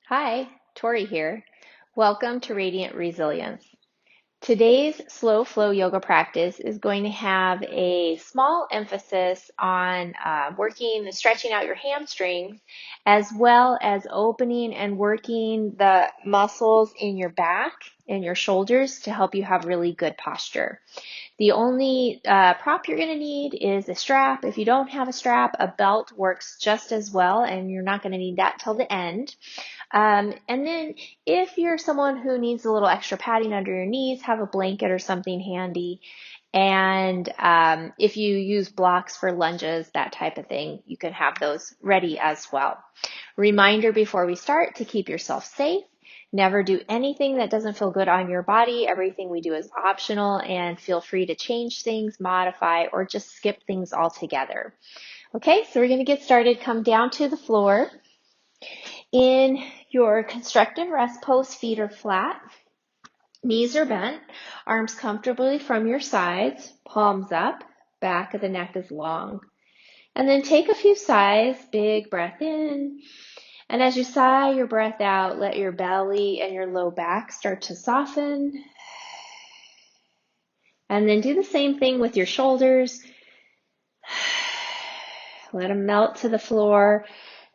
Hi, Tori here. Welcome to Radiant Resilience. Today's slow flow yoga practice is going to have a small emphasis on stretching out your hamstrings, as well as opening and working the muscles in your back and your shoulders to help you have really good posture. The only prop you're going to need is a strap. If you don't have a strap, a belt works just as well, and you're not going to need that till the end. And then if you're someone who needs a little extra padding under your knees, have a blanket or something handy. And if you use blocks for lunges, that type of thing, you can have those ready as well. Reminder before we start to keep yourself safe. Never do anything that doesn't feel good on your body. Everything we do is optional, and feel free to change things, modify, or just skip things altogether. Okay, so we're going to get started. Come down to the floor. In your constructive rest pose, feet are flat, knees are bent, arms comfortably from your sides, palms up, back of the neck is long. And then take a few sighs, big breath in. And as you sigh your breath out, let your belly and your low back start to soften. And then do the same thing with your shoulders. Let them melt to the floor.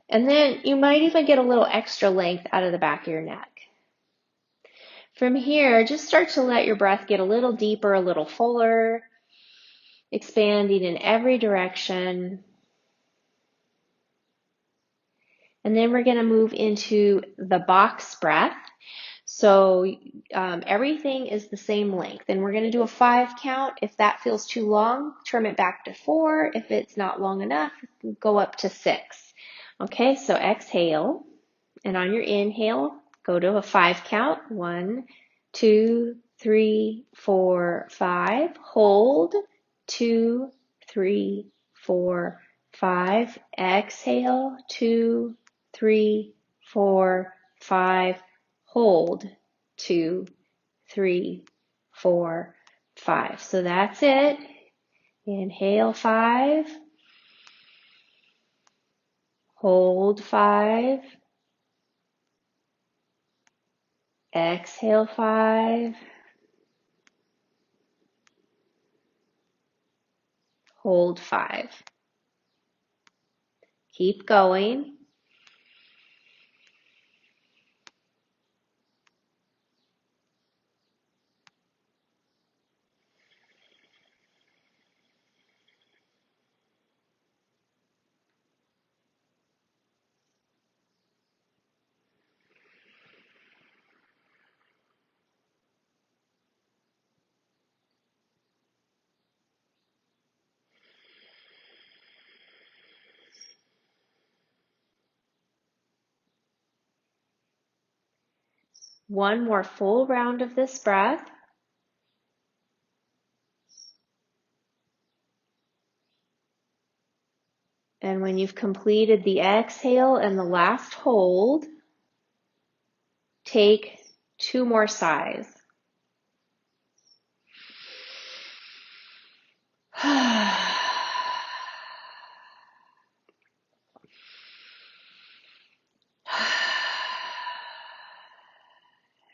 And then you might even get a little extra length out of the back of your neck. From here, just start to let your breath get a little deeper, a little fuller, expanding in every direction. And then we're going to move into the box breath. So everything is the same length. And we're going to do a 5 count. If that feels too long, trim it back to 4. If it's not long enough, go up to 6. Okay, so exhale. And on your inhale, go to a 5 count. 1, 2, 3, 4, 5. Hold. 2, 3, 4, 5. Exhale. 2, 3, 4, 5. Hold. 2, 3, 4, 5. So that's it. Inhale 5. Hold 5. Exhale 5. Hold 5. Keep going. One more full round of this breath. And when you've completed the exhale and the last hold, take 2 more sighs.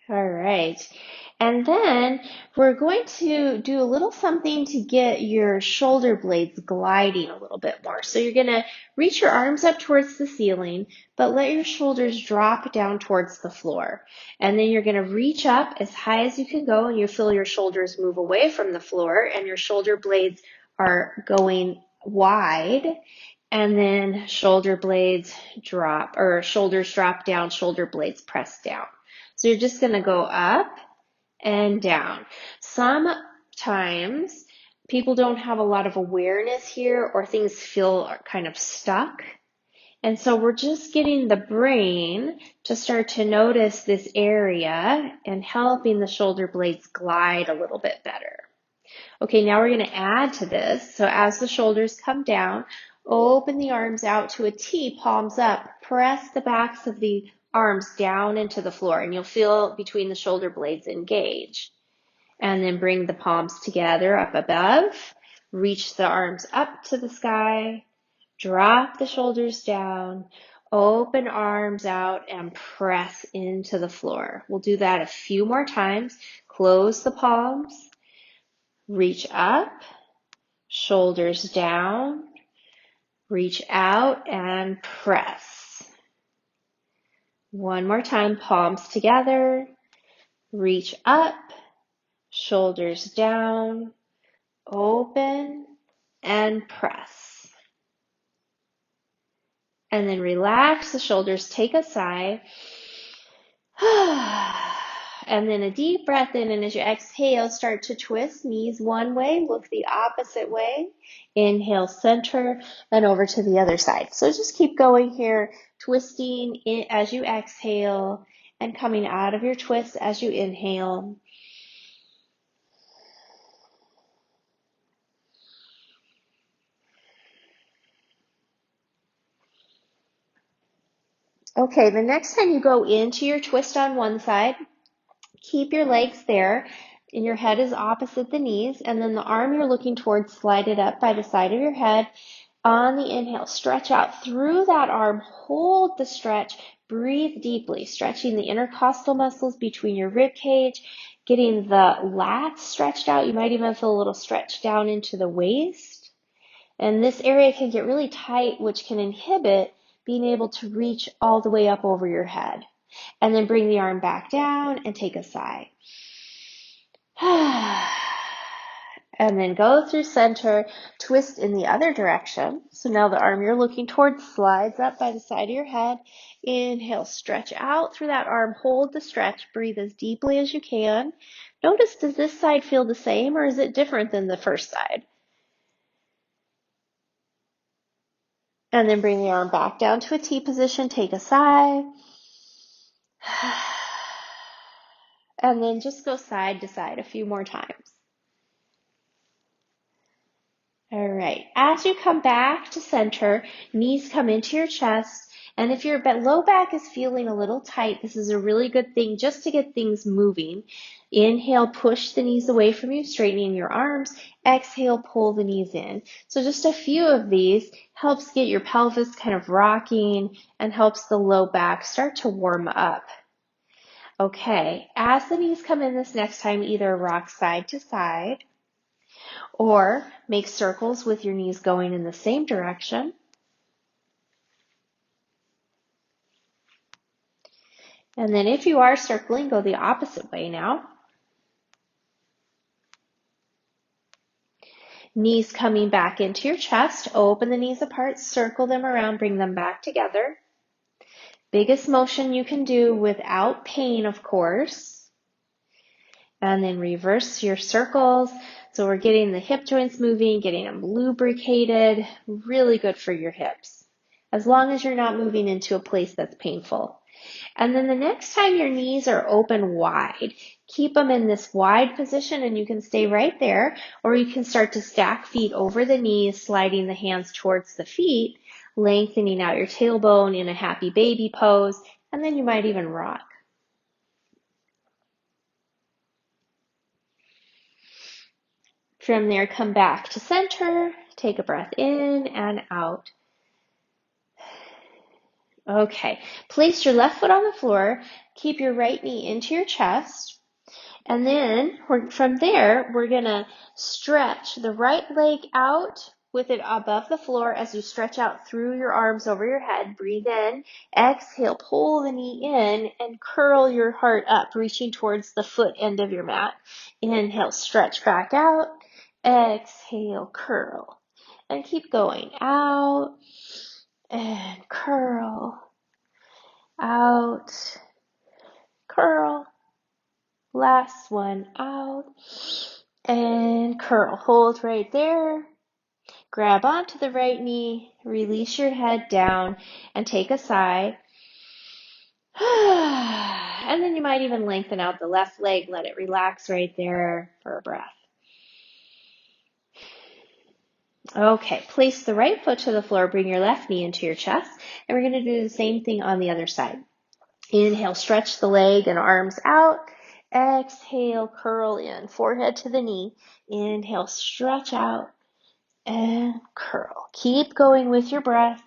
All right. And then we're going to do a little something to get your shoulder blades gliding a little bit more. So you're going to reach your arms up towards the ceiling, but let your shoulders drop down towards the floor. And then you're going to reach up as high as you can go, and you feel your shoulders move away from the floor, and your shoulder blades are going wide. And then shoulder blades drop, or shoulders drop down, shoulder blades press down. So you're just going to go up and down. Sometimes people don't have a lot of awareness here, or things feel kind of stuck. And so we're just getting the brain to start to notice this area and helping the shoulder blades glide a little bit better. Okay, now we're going to add to this. So as the shoulders come down, open the arms out to a T, palms up. Press the backs of the arms down into the floor, and you'll feel between the shoulder blades engage. And then bring the palms together up above. Reach the arms up to the sky. Drop the shoulders down. Open arms out and press into the floor. We'll do that a few more times. Close the palms, reach up, shoulders down, reach out and press. One more time, palms together, reach up, shoulders down, open, and press. And then relax the shoulders, take a sigh. And then a deep breath in, and as you exhale, start to twist. Knees one way, look the opposite way. Inhale, center, and over to the other side. So just keep going here, twisting in as you exhale, and coming out of your twist as you inhale. Okay, the next time you go into your twist on one side, keep your legs there, and your head is opposite the knees, and then the arm you're looking towards, slide it up by the side of your head. On the inhale, stretch out through that arm, hold the stretch, breathe deeply, stretching the intercostal muscles between your rib cage, getting the lats stretched out. You might even feel a little stretch down into the waist. And this area can get really tight, which can inhibit being able to reach all the way up over your head. And then bring the arm back down and take a sigh. And then go through center, twist in the other direction. So now the arm you're looking towards slides up by the side of your head. Inhale, stretch out through that arm, hold the stretch, breathe as deeply as you can. Notice, does this side feel the same or is it different than the first side? And then bring the arm back down to a T position, take a sigh. And then just go side to side a few more times. All right, as you come back to center, knees come into your chest, and if your low back is feeling a little tight, this is a really good thing just to get things moving. Inhale, push the knees away from you, straightening your arms. Exhale, pull the knees in. So just a few of these helps get your pelvis kind of rocking and helps the low back start to warm up. Okay, as the knees come in this next time, either rock side to side, or make circles with your knees going in the same direction. And then if you are circling, go the opposite way now. Knees coming back into your chest. Open the knees apart, circle them around, bring them back together. Biggest motion you can do without pain, of course. And then reverse your circles. So we're getting the hip joints moving, getting them lubricated. Really good for your hips, as long as you're not moving into a place that's painful. And then the next time your knees are open wide, keep them in this wide position and you can stay right there, or you can start to stack feet over the knees, sliding the hands towards the feet, lengthening out your tailbone in a happy baby pose, and then you might even rock. From there, come back to center, take a breath in and out. Okay, place your left foot on the floor, keep your right knee into your chest, and then from there, we're gonna stretch the right leg out with it above the floor as you stretch out through your arms over your head. Breathe in, exhale, pull the knee in and curl your heart up, reaching towards the foot end of your mat. Inhale, stretch back out, exhale, curl, and keep going out and curl. Out, curl, last one out, and curl. Hold right there, grab onto the right knee, release your head down, and take a sigh. And then you might even lengthen out the left leg, let it relax right there for a breath. Okay, place the right foot to the floor, bring your left knee into your chest, and we're going to do the same thing on the other side. Inhale, stretch the leg and arms out. Exhale, curl in, forehead to the knee. Inhale, stretch out and curl. Keep going with your breath.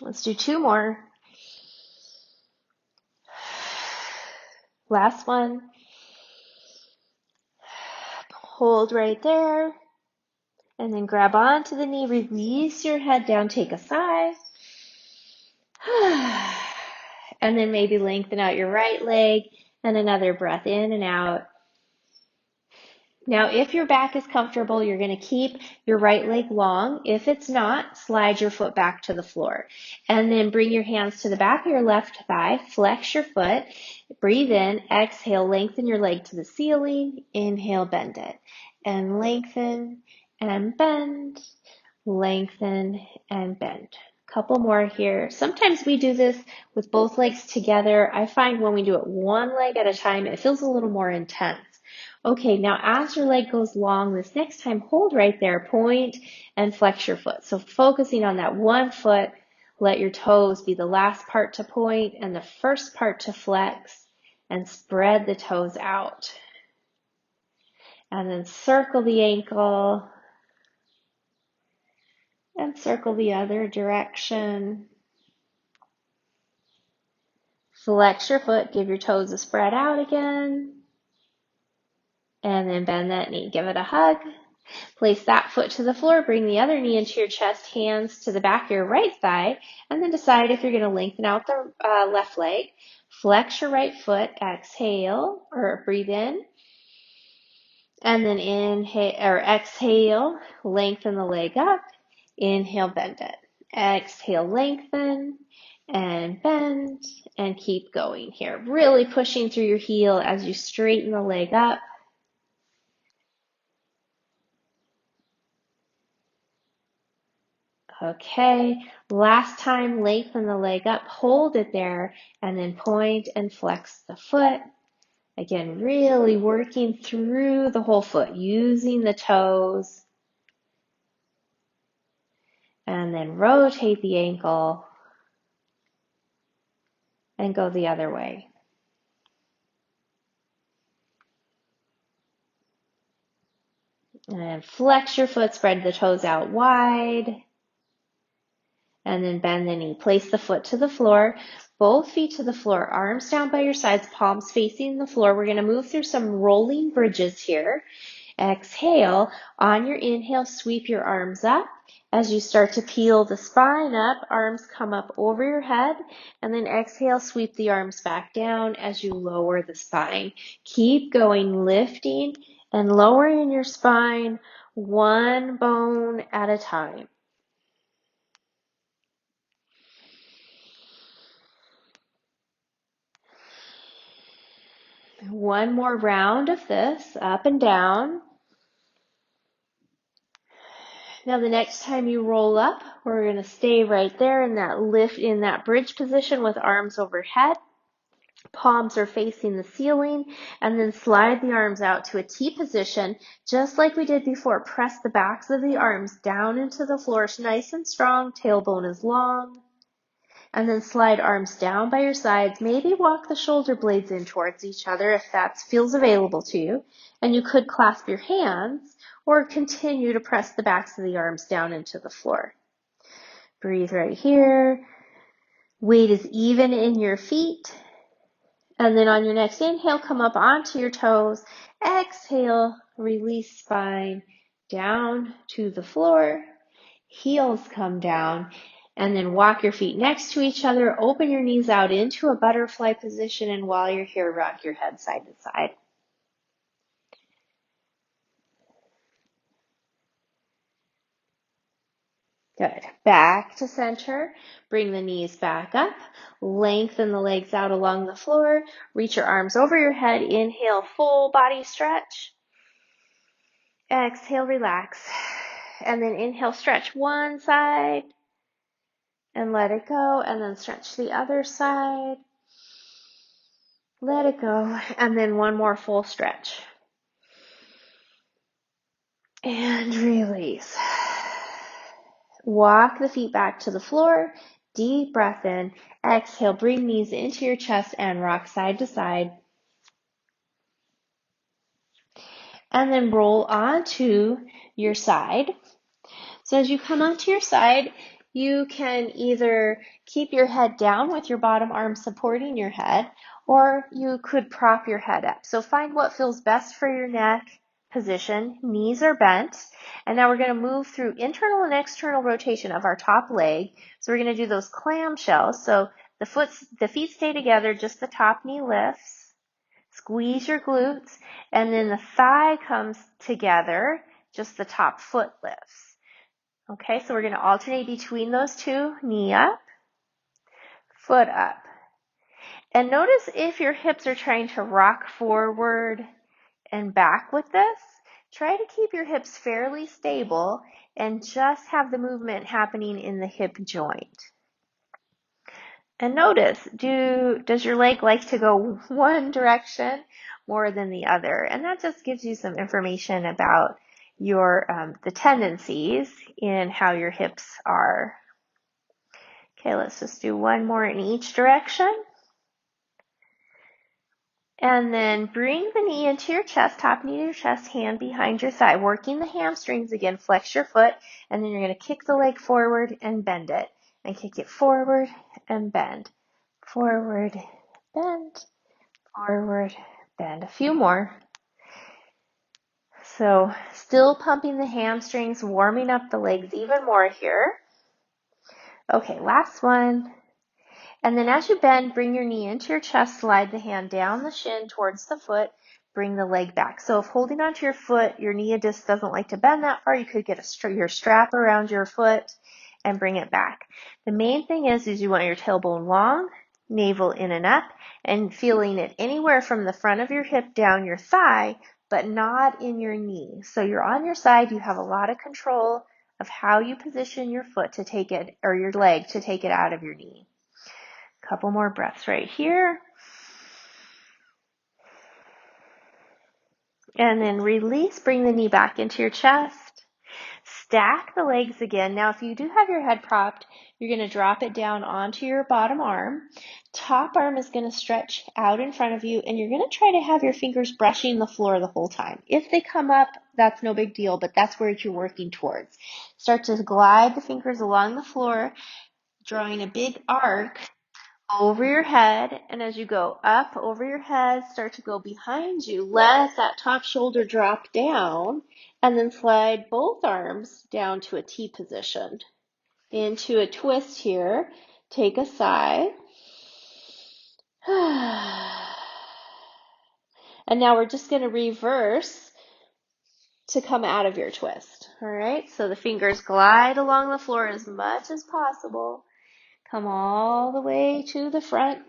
Let's do 2 more. Last one. Hold right there. And then grab onto the knee, release your head down, take a sigh. And then maybe lengthen out your right leg and another breath in and out. Now, if your back is comfortable, you're going to keep your right leg long. If it's not, slide your foot back to the floor. And then bring your hands to the back of your left thigh, flex your foot, breathe in, exhale, lengthen your leg to the ceiling, inhale, bend it, and lengthen and bend, lengthen and bend. Couple more here. Sometimes we do this with both legs together. I find when we do it one leg at a time, it feels a little more intense. Okay, now as your leg goes long, this next time, hold right there, point and flex your foot. So focusing on that one foot, let your toes be the last part to point and the first part to flex, and spread the toes out. And then circle the ankle and circle the other direction. Flex your foot, give your toes a spread out again. And then bend that knee, give it a hug. Place that foot to the floor, bring the other knee into your chest, hands to the back of your right thigh, and then decide if you're going to lengthen out the left leg. Flex your right foot, exhale, or breathe in, and then inhale or exhale, lengthen the leg up, inhale, bend it. Exhale, lengthen and bend, and keep going here. Really pushing through your heel as you straighten the leg up. Okay, last time, lengthen the leg up, hold it there, and then point and flex the foot. Again, really working through the whole foot, using the toes. And then rotate the ankle and go the other way. And flex your foot, spread the toes out wide. And then bend the knee. Place the foot to the floor, both feet to the floor, arms down by your sides, palms facing the floor. We're going to move through some rolling bridges here. Exhale. On your inhale, sweep your arms up. As you start to peel the spine up, arms come up over your head. And then exhale, sweep the arms back down as you lower the spine. Keep going, lifting and lowering your spine one bone at a time. One more round of this, up and down. Now the next time you roll up, we're going to stay right there in that lift, in that bridge position with arms overhead. Palms are facing the ceiling, and then slide the arms out to a T position, just like we did before. Press the backs of the arms down into the floor, nice and strong, tailbone is long. And then slide arms down by your sides. Maybe walk the shoulder blades in towards each other if that feels available to you. And you could clasp your hands or continue to press the backs of the arms down into the floor. Breathe right here. Weight is even in your feet. And then on your next inhale, come up onto your toes. Exhale, release spine down to the floor. Heels come down. And then walk your feet next to each other. Open your knees out into a butterfly position. And while you're here, rock your head side to side. Good. Back to center. Bring the knees back up. Lengthen the legs out along the floor. Reach your arms over your head. Inhale, full body stretch. Exhale, relax. And then inhale, stretch one side. And let it go. And then stretch the other side. Let it go. And then one more full stretch. And release. Walk the feet back to the floor. Deep breath in. Exhale, bring knees into your chest and rock side to side. And then roll onto your side. So as you come onto your side, you can either keep your head down with your bottom arm supporting your head, or you could prop your head up. So find what feels best for your neck position. Knees are bent. And now we're going to move through internal and external rotation of our top leg. So we're going to do those clamshells. So the feet stay together, just the top knee lifts. Squeeze your glutes, and then the thigh comes together, just the top foot lifts. Okay, so we're going to alternate between those two, knee up, foot up. And notice if your hips are trying to rock forward and back with this, try to keep your hips fairly stable and just have the movement happening in the hip joint. And notice, does your leg like to go one direction more than the other? And that just gives you some information about your the tendencies in how your hips are. Okay, let's just do one more in each direction. And then bring the knee into your chest, top knee to your chest, hand behind your thigh, working the hamstrings again. Flex your foot, and then you're going to kick the leg forward and bend it. And kick it forward and bend. Forward, bend, forward, bend. A few more. So still pumping the hamstrings, warming up the legs even more here. Okay, last one. And then as you bend, bring your knee into your chest, slide the hand down the shin towards the foot, bring the leg back. So if holding onto your foot, your knee just doesn't like to bend that far, you could get your strap around your foot and bring it back. The main thing is you want your tailbone long, navel in and up, and feeling it anywhere from the front of your hip down your thigh, but not in your knee. So you're on your side, you have a lot of control of how you position your foot to take it, or your leg to take it out of your knee. Couple more breaths right here. And then release, bring the knee back into your chest. Stack the legs again. Now, if you do have your head propped, you're going to drop it down onto your bottom arm. Top arm is going to stretch out in front of you, and you're going to try to have your fingers brushing the floor the whole time. If they come up, that's no big deal, but that's where you're working towards. Start to glide the fingers along the floor, drawing a big arc over your head, and as you go up over your head, start to go behind you. Let that top shoulder drop down, and then slide both arms down to a T position. Into a twist here. Take a sigh. And now we're just going to reverse to come out of your twist. All right, so the fingers glide along the floor as much as possible. Come all the way to the front.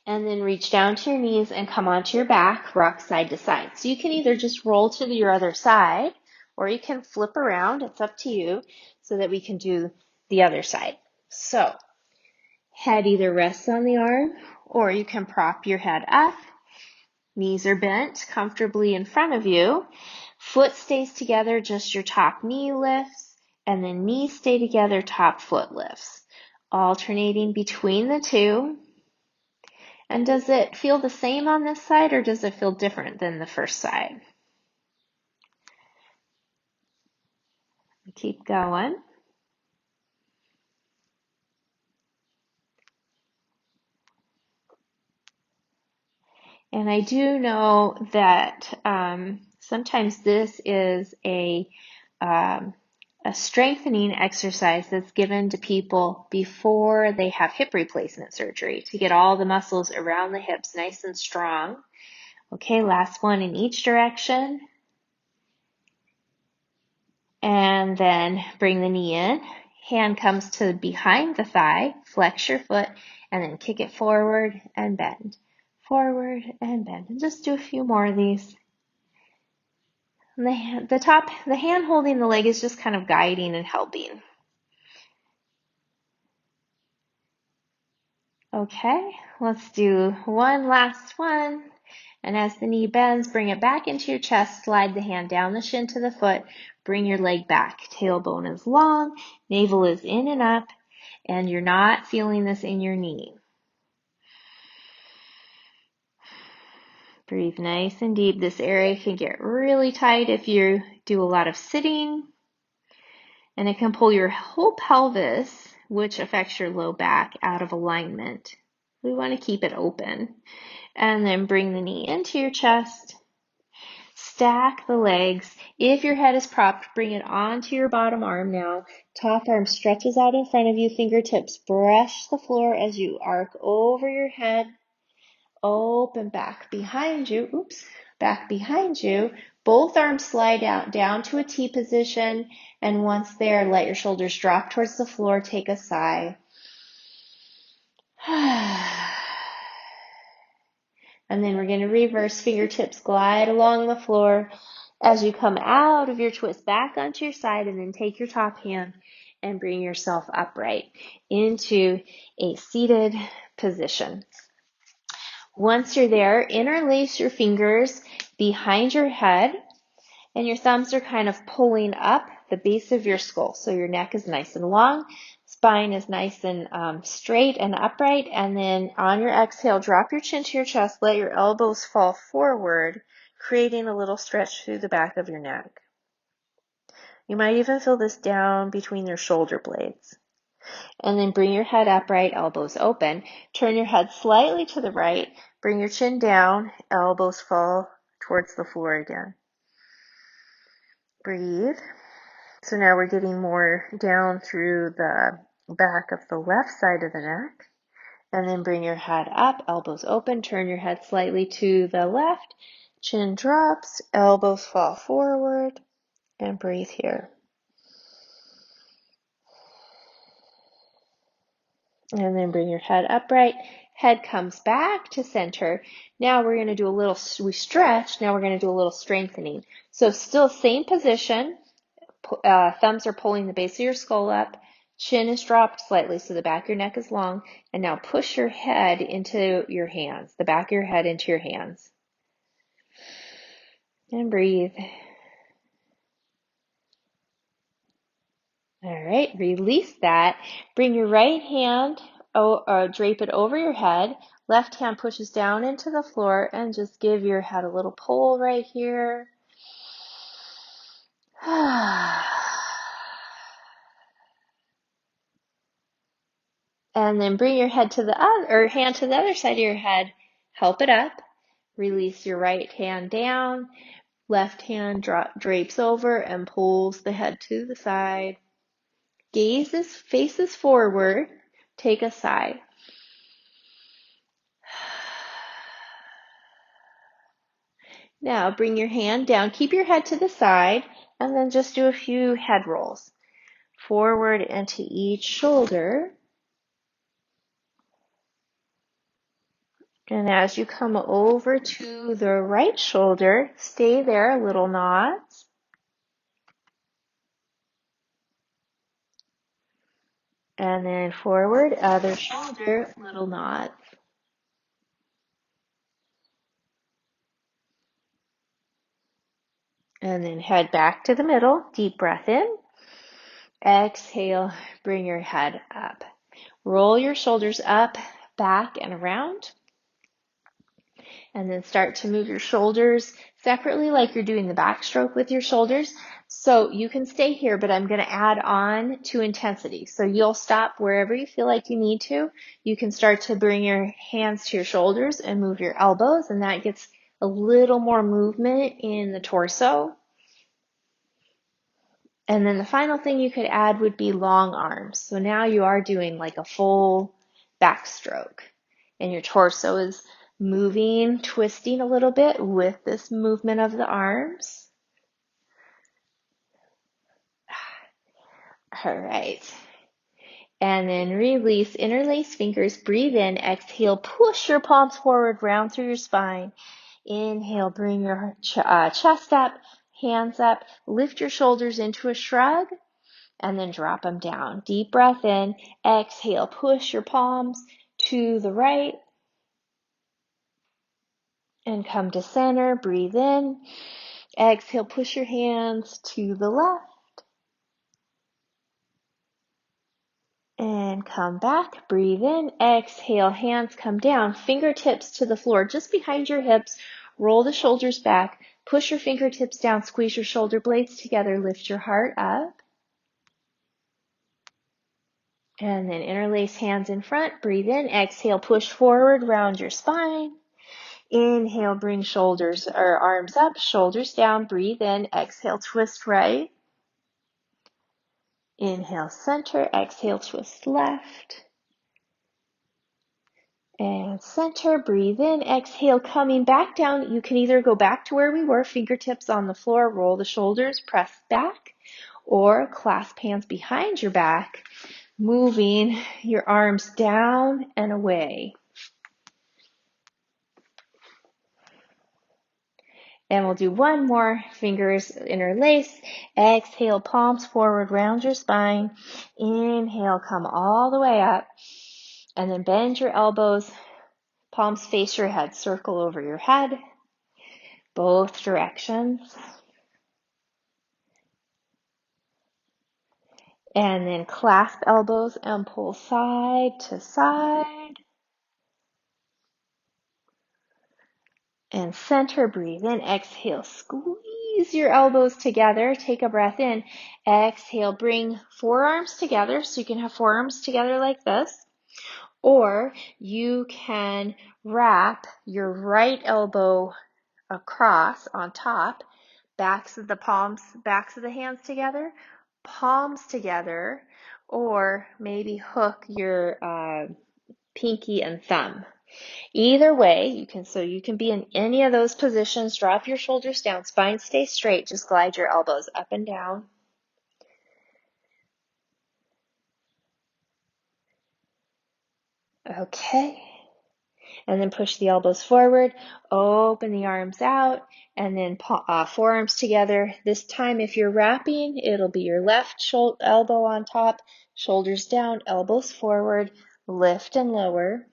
And then reach down to your knees and come onto your back, rock side to side. So you can either just roll to your other side, or you can flip around. It's up to you, so that we can do the other side. So head either rests on the arm, or you can prop your head up. Knees are bent comfortably in front of you. Foot stays together, just your top knee lifts, and then knees stay together, top foot lifts. Alternating between the two. And does it feel the same on this side, or does it feel different than the first side? Keep going. And I do know that sometimes this is a strengthening exercise that's given to people before they have hip replacement surgery to get all the muscles around the hips nice and strong. Okay, last one in each direction. And then bring the knee in. Hand comes to behind the thigh. Flex your foot and then kick it forward and bend. Forward and bend. And just do a few more of these. And the hand holding the leg is just kind of guiding and helping. Okay, let's do one last one. And as the knee bends, bring it back into your chest, slide the hand down the shin to the foot, bring your leg back. Tailbone is long, navel is in and up, and you're not feeling this in your knee. Breathe nice and deep. This area can get really tight if you do a lot of sitting. And it can pull your whole pelvis, which affects your low back, out of alignment. We want to keep it open. And then bring the knee into your chest. Stack the legs. If your head is propped, bring it onto your bottom arm now. Top arm stretches out in front of you. Fingertips brush the floor as you arc over your head. Open back behind you. Oops. Back behind you. Both arms slide out down to a T position. And once there, let your shoulders drop towards the floor. Take a sigh. And then we're going to reverse. Fingertips glide along the floor as you come out of your twist back onto your side, and then take your top hand and bring yourself upright into a seated position. Once you're there, interlace your fingers behind your head, and your thumbs are kind of pulling up the base of your skull. So your neck is nice and long, spine is nice and straight and upright. And then on your exhale, drop your chin to your chest, let your elbows fall forward, creating a little stretch through the back of your neck. You might even feel this down between your shoulder blades. And then bring your head upright, elbows open. Turn your head slightly to the right. Bring your chin down, elbows fall towards the floor again. Breathe. So now we're getting more down through the back of the left side of the neck. And then bring your head up, elbows open. Turn your head slightly to the left. Chin drops, elbows fall forward. And breathe here. And then bring your head upright. Head comes back to center. Now we're going to do a little, we stretch. Now we're going to do a little strengthening. So still same position. Thumbs are pulling the base of your skull up. Chin is dropped slightly so the back of your neck is long. And now push your head into your hands, the back of your head into your hands. And breathe. All right, release that. Bring your right hand, drape it over your head. Left hand pushes down into the floor, and just give your head a little pull right here. And then bring your head to the other, or hand to the other side of your head. Help it up. Release your right hand down. Left hand drapes over and pulls the head to the side. Faces forward. Take a sigh. Now bring your hand down. Keep your head to the side, and then just do a few head rolls. Forward into each shoulder. And as you come over to the right shoulder, stay there, little nods. And then forward, other shoulder, little nods. And then head back to the middle, deep breath in. Exhale, bring your head up. Roll your shoulders up, back, and around. And then start to move your shoulders separately like you're doing the backstroke with your shoulders. So you can stay here, but I'm going to add on to intensity. So you'll stop wherever you feel like you need to. You can start to bring your hands to your shoulders and move your elbows, and that gets a little more movement in the torso. And then the final thing you could add would be long arms. So now you are doing like a full backstroke, and your torso is moving, twisting a little bit with this movement of the arms. All right. And then release, interlace fingers, breathe in, exhale, push your palms forward, round through your spine. Inhale, bring your chest up, hands up, lift your shoulders into a shrug, and then drop them down. Deep breath in, exhale, push your palms to the right, and come to center, breathe in. Exhale, push your hands to the left. And come back, breathe in. Exhale, hands come down, fingertips to the floor, just behind your hips. Roll the shoulders back, push your fingertips down, squeeze your shoulder blades together, lift your heart up. And then interlace hands in front. Breathe in. Exhale, push forward, round your spine. Inhale, bring shoulders or arms up, shoulders down. Breathe in. Exhale, twist right. Inhale, center. Exhale, twist left. And center. Breathe in. Exhale, coming back down. You can either go back to where we were, fingertips on the floor, roll the shoulders, press back, or clasp hands behind your back, moving your arms down and away. And we'll do one more. Fingers interlace. Exhale, palms forward, round your spine. Inhale, come all the way up. And then bend your elbows. Palms face your head. Circle over your head. Both directions. And then clasp elbows and pull side to side. And center, breathe in. Exhale, squeeze your elbows together. Take a breath in. Exhale, bring forearms together. So you can have forearms together like this. Or you can wrap your right elbow across on top, backs of the hands together, palms together, or maybe hook your pinky and thumb. Either way, you can be in any of those positions. Drop your shoulders down, spine stays straight. Just glide your elbows up and down. Okay. And then push the elbows forward, open the arms out, and then forearms together. This time, if you're wrapping, it'll be your left elbow on top, shoulders down, elbows forward, lift and lower.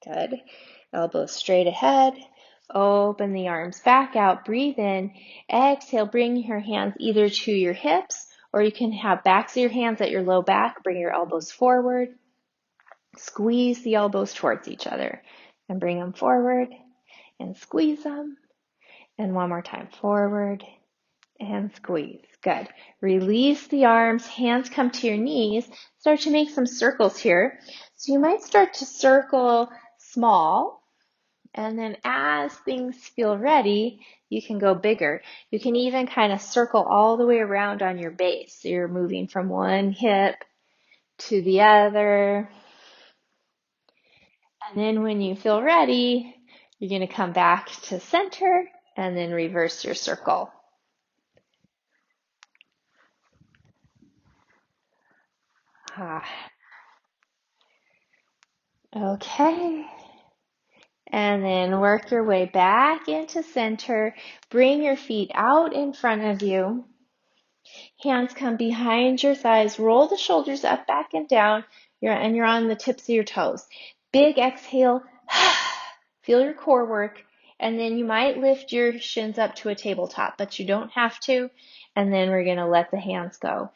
Good. Elbows straight ahead. Open the arms back out. Breathe in. Exhale. Bring your hands either to your hips, or you can have backs of your hands at your low back. Bring your elbows forward. Squeeze the elbows towards each other and bring them forward and squeeze them. And one more time. Forward and squeeze. Good. Release the arms. Hands come to your knees. Start to make some circles here. So you might start to circle small. And then as things feel ready, you can go bigger. You can even kind of circle all the way around on your base. So you're moving from one hip to the other. And then when you feel ready, you're going to come back to center and then reverse your circle. Okay. And then work your way back into center. Bring your feet out in front of you. Hands come behind your thighs. Roll the shoulders up, back, and down. You're on the tips of your toes. Big exhale. Feel your core work. And then you might lift your shins up to a tabletop, but you don't have to. And then we're going to let the hands go.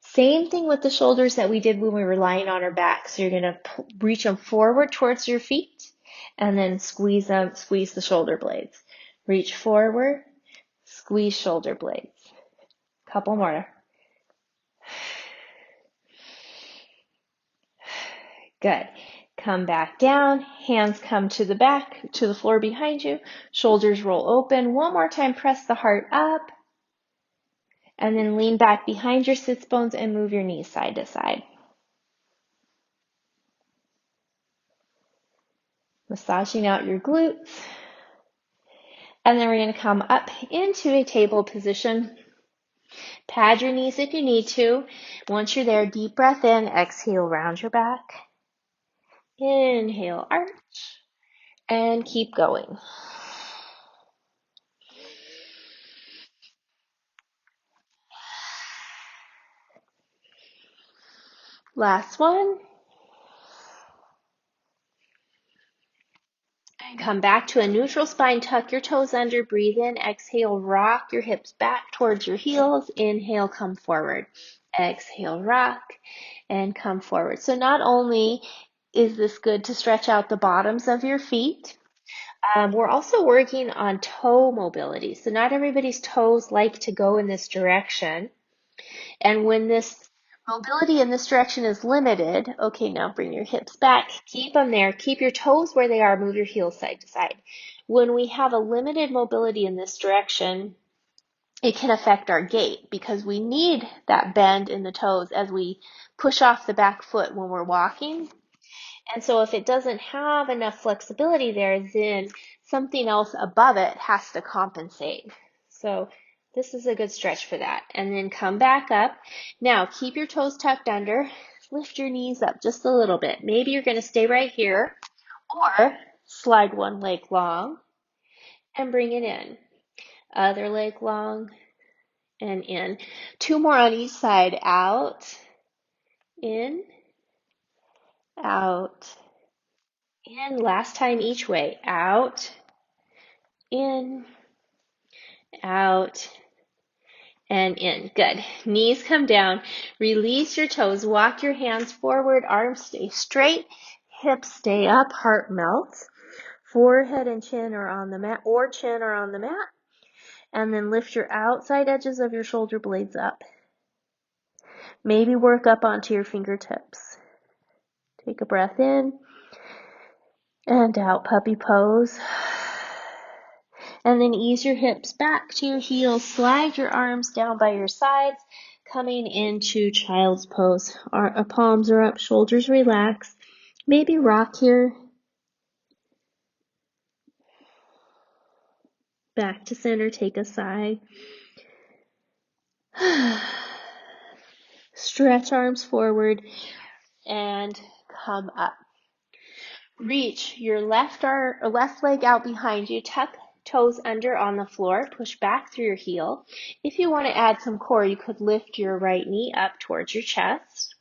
Same thing with the shoulders that we did when we were lying on our back. So you're going to reach them forward towards your feet and then squeeze the shoulder blades. Reach forward, squeeze shoulder blades. Couple more. Good. Come back down. Hands come to the back, to the floor behind you. Shoulders roll open. One more time, press the heart up. And then lean back behind your sits bones and move your knees side to side. Massaging out your glutes. And then we're going to come up into a table position. Pad your knees if you need to. Once you're there, deep breath in. Exhale, round your back. Inhale, arch. And keep going. Last one. And come back to a neutral spine. Tuck your toes under. Breathe in. Exhale, rock your hips back towards your heels. Inhale, come forward. Exhale, rock, and come forward. So not only is this good to stretch out the bottoms of your feet, We're also working on toe mobility. So not everybody's toes like to go in this direction. And when this mobility in this direction is limited, okay, now bring your hips back, keep them there, keep your toes where they are, move your heels side to side. When we have a limited mobility in this direction, it can affect our gait because we need that bend in the toes as we push off the back foot when we're walking. And so if it doesn't have enough flexibility there, then something else above it has to compensate. So this is a good stretch for that. And then come back up. Now keep your toes tucked under. Lift your knees up just a little bit. Maybe you're going to stay right here or slide one leg long and bring it in. Other leg long and in. Two more on each side. Out, in, out, in. Last time each way. Out, in, out, and in. Good. Knees come down. Release your toes. Walk your hands forward. Arms stay straight. Hips stay up. Heart melts. Forehead and chin are on the mat, or chin are on the mat. And then lift your outside edges of your shoulder blades up. Maybe work up onto your fingertips. Take a breath in and out. Puppy pose. And then ease your hips back to your heels. Slide your arms down by your sides, coming into child's pose. Our palms are up, shoulders relax. Maybe rock here. Back to center, take a sigh. Stretch arms forward and come up. Reach your left leg out behind you. Tuck toes under on the floor. Push back through your heel. If you want to add some core, you could lift your right knee up towards your chest.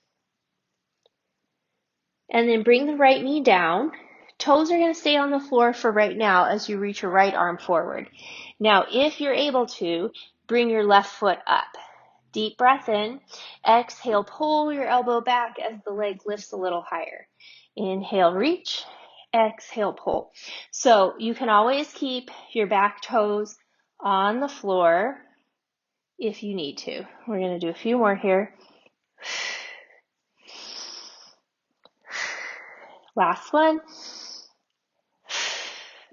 And then bring the right knee down. Toes are going to stay on the floor for right now as you reach your right arm forward. Now, if you're able to, bring your left foot up. Deep breath in. Exhale, pull your elbow back as the leg lifts a little higher. Inhale, reach. Exhale, pull. So you can always keep your back toes on the floor if you need to. We're going to do a few more here. Last one.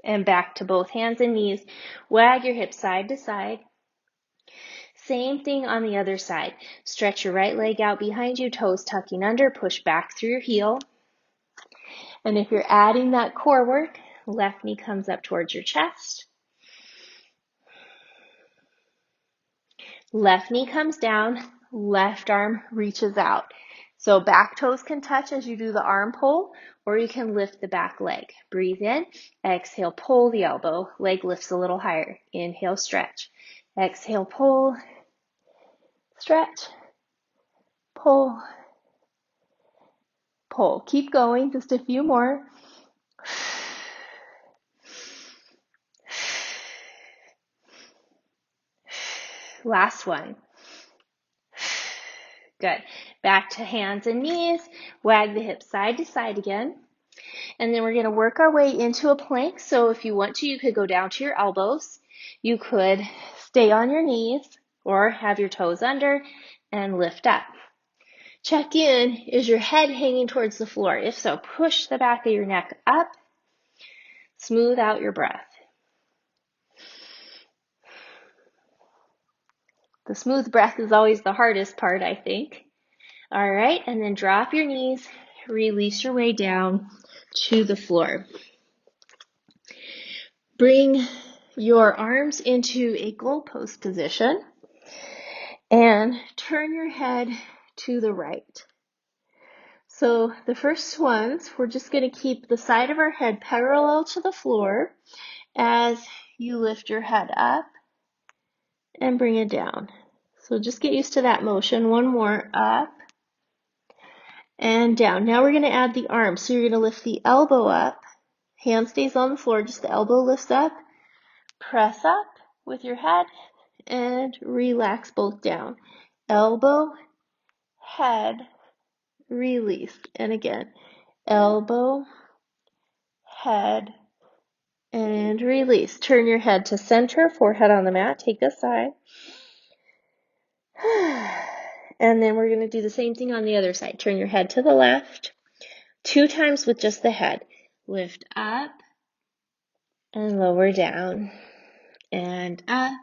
And back to both hands and knees. Wag your hips side to side. Same thing on the other side. Stretch your right leg out behind you, toes tucking under, push back through your heel. And if you're adding that core work, left knee comes up towards your chest. Left knee comes down, left arm reaches out. So back toes can touch as you do the arm pull, or you can lift the back leg. Breathe in, exhale, pull the elbow, leg lifts a little higher. Inhale, stretch. Exhale, pull, stretch, pull, pull. Keep going, just a few more. Last one. Good. Back to hands and knees. Wag the hips side to side again. And then we're going to work our way into a plank. So if you want to, you could go down to your elbows. You could stay on your knees or have your toes under and lift up. Check in. Is your head hanging towards the floor? If so, push the back of your neck up. Smooth out your breath. The smooth breath is always the hardest part, I think. All right, and then drop your knees, release your way down to the floor. Bring your arms into a goalpost position and turn your head to the right. So the first ones, we're just going to keep the side of our head parallel to the floor as you lift your head up and bring it down. So just get used to that motion. One more, up and down. Now we're going to add the arm. So you're going to lift the elbow up. Hand stays on the floor, just the elbow lifts up. Press up with your head and relax both down. Elbow, head, release. And again, elbow, head, And release. Turn your head to center, forehead on the mat, take a sigh. And then we're going to do the same thing on the other side. Turn your head to the left, 2 times with just the head. Lift up and lower down, and up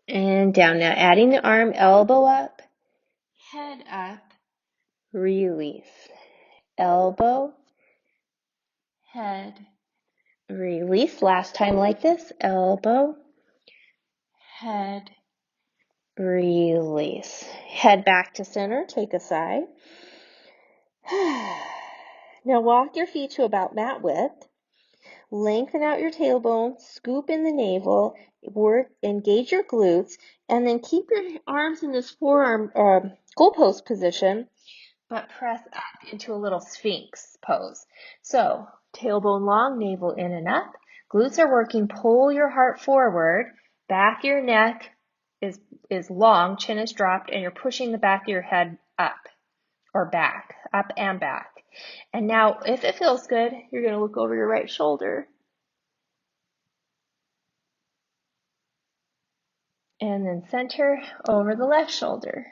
and down. Now adding the arm, elbow up, head up, release. Elbow, head, release. Last time like this, elbow, head, release. Head back to center, take a sigh. Now walk your feet to about mat width. Lengthen out your tailbone, scoop in the navel, engage your glutes, and then keep your arms in this forearm goalpost position, but press up into a little sphinx pose. So tailbone long, navel in and up. Glutes are working. Pull your heart forward. Back of your neck is long, chin is dropped, and you're pushing the back of your head up or back, up and back. And now, if it feels good, you're going to look over your right shoulder. And then center over the left shoulder.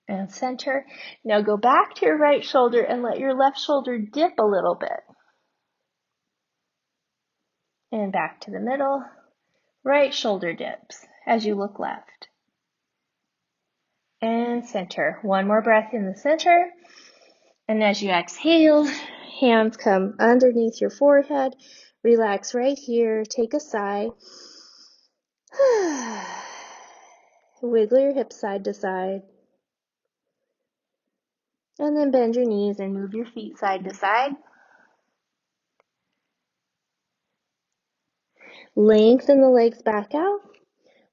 And center. Now go back to your right shoulder and let your left shoulder dip a little bit. And back to the middle. Right shoulder dips as you look left. And center. One more breath in the center. And as you exhale, hands come underneath your forehead. Relax right here. Take a sigh. Wiggle your hips side to side. And then bend your knees and move your feet side to side. Lengthen the legs back out.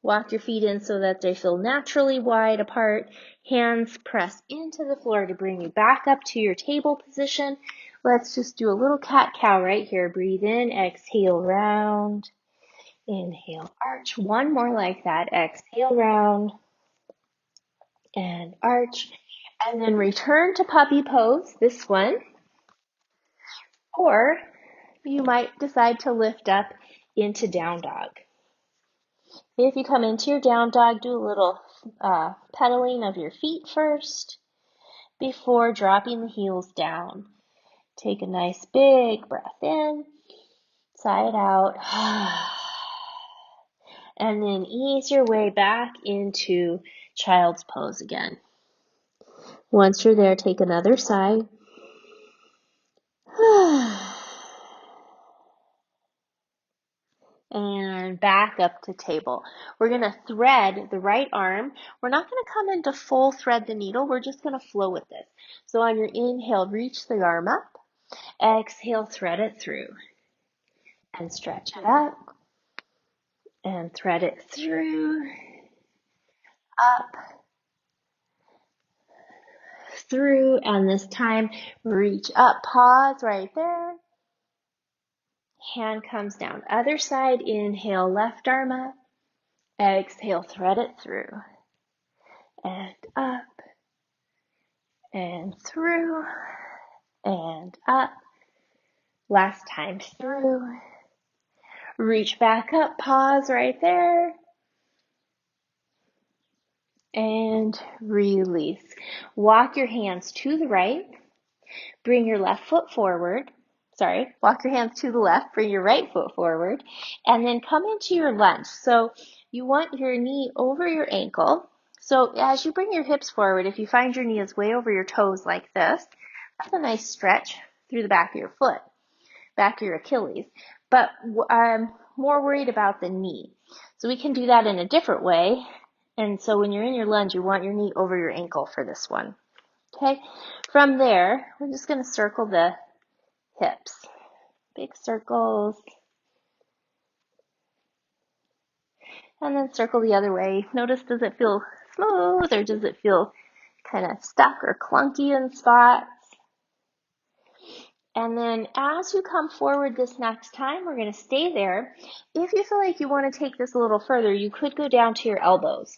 Walk your feet in so that they feel naturally wide apart. Hands press into the floor to bring you back up to your table position. Let's just do a little cat-cow right here. Breathe in, exhale, round. Inhale, arch. One more like that. Exhale, round. And arch. And then return to puppy pose, this one. Or you might decide to lift up into down dog. If you come into your down dog, do a little pedaling of your feet first before dropping the heels down. Take a nice big breath in, sigh it out, and then ease your way back into child's pose again. Once you're there, take another sigh. And back up to table. We're going to thread the right arm. We're not going to come into full thread the needle. We're just going to flow with this. So on your inhale, reach the arm up. Exhale, thread it through. And stretch it up. And thread it through. Up. Through. And this time, reach up. Pause right there. Hand comes down. Other side, inhale, left arm up. Exhale, thread it through. And up. And through. And up. Last time through. Reach back up. Pause right there. And release. Walk your hands to the right. Bring your left foot forward. Walk your hands to the left, bring your right foot forward, and then come into your lunge. So you want your knee over your ankle. So as you bring your hips forward, if you find your knee is way over your toes like this, that's a nice stretch through the back of your foot, back of your Achilles. But I'm more worried about the knee. So we can do that in a different way. And so when you're in your lunge, you want your knee over your ankle for this one. Okay, from there, we're just going to circle the hips. Big circles. And then circle the other way. Notice, does it feel smooth or does it feel kind of stuck or clunky in spots? And then as you come forward this next time, we're going to stay there. If you feel like you want to take this a little further, you could go down to your elbows.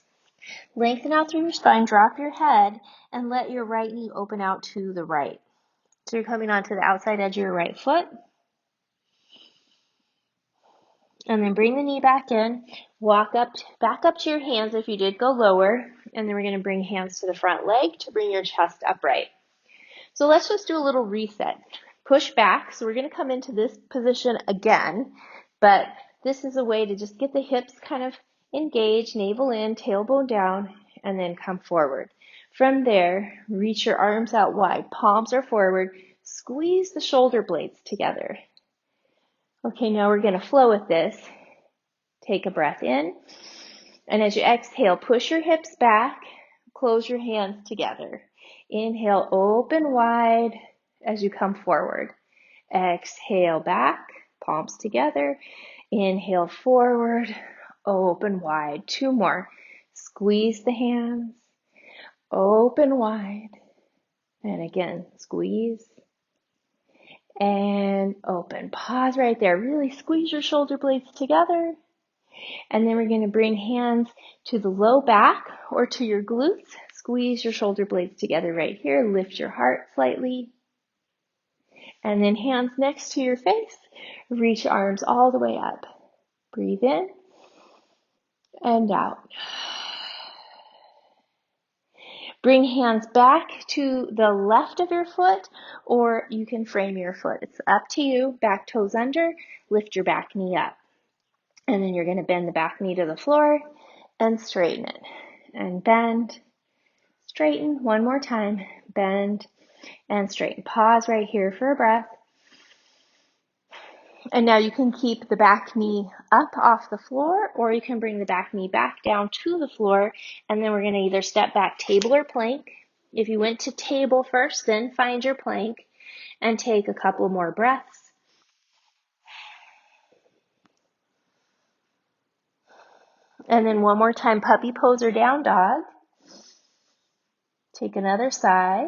Lengthen out through your spine, drop your head, and let your right knee open out to the right. So you're coming onto the outside edge of your right foot. And then bring the knee back in. Walk up, back up to your hands if you did go lower. And then we're going to bring hands to the front leg to bring your chest upright. So let's just do a little reset. Push back. So we're going to come into this position again, but this is a way to just get the hips kind of engaged, navel in, tailbone down, and then come forward. From there, reach your arms out wide. Palms are forward. Squeeze the shoulder blades together. Okay, now we're going to flow with this. Take a breath in. And as you exhale, push your hips back. Close your hands together. Inhale, open wide as you come forward. Exhale back, palms together. Inhale forward, open wide. 2 more. Squeeze the hands, open wide. And again, squeeze and open. Pause right there. Really squeeze your shoulder blades together. And then we're going to bring hands to the low back or to your glutes. Squeeze your shoulder blades together right here. Lift your heart slightly. And then hands next to your face. Reach arms all the way up. Breathe in and out. Bring hands back to the left of your foot, or you can frame your foot. It's up to you. Back toes under. Lift your back knee up. And then you're going to bend the back knee to the floor and straighten it. And bend, straighten. One more time. Bend and straighten. Pause right here for a breath. And now you can keep the back knee up off the floor, or you can bring the back knee back down to the floor. And then we're going to either step back table or plank. If you went to table first, then find your plank and take a couple more breaths. And then one more time, puppy pose or down dog. Take another sigh.